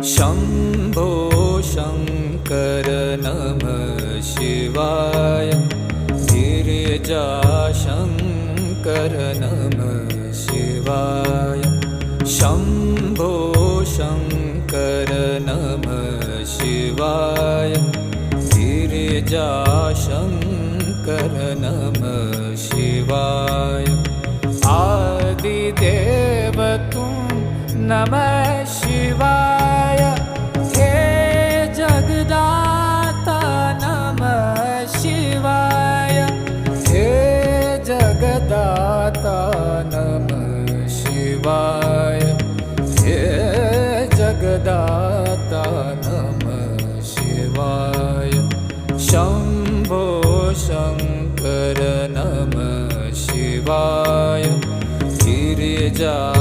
शम्भो शङ्कर नमः शिवाय गिरिजाशङ्कर नमः शिवाय शम्भो शङ्कर नमः शिवाय गिरिजाशङ्कर नमः शिवाय आदिदेव तुम नमः शिवाय हे जगदाता नमः शिवाय हे जगदाता नमः शिवाय हे जगदाता नमः शिवाय शम्भो शङ्कर नमः शिवाय गिरिजा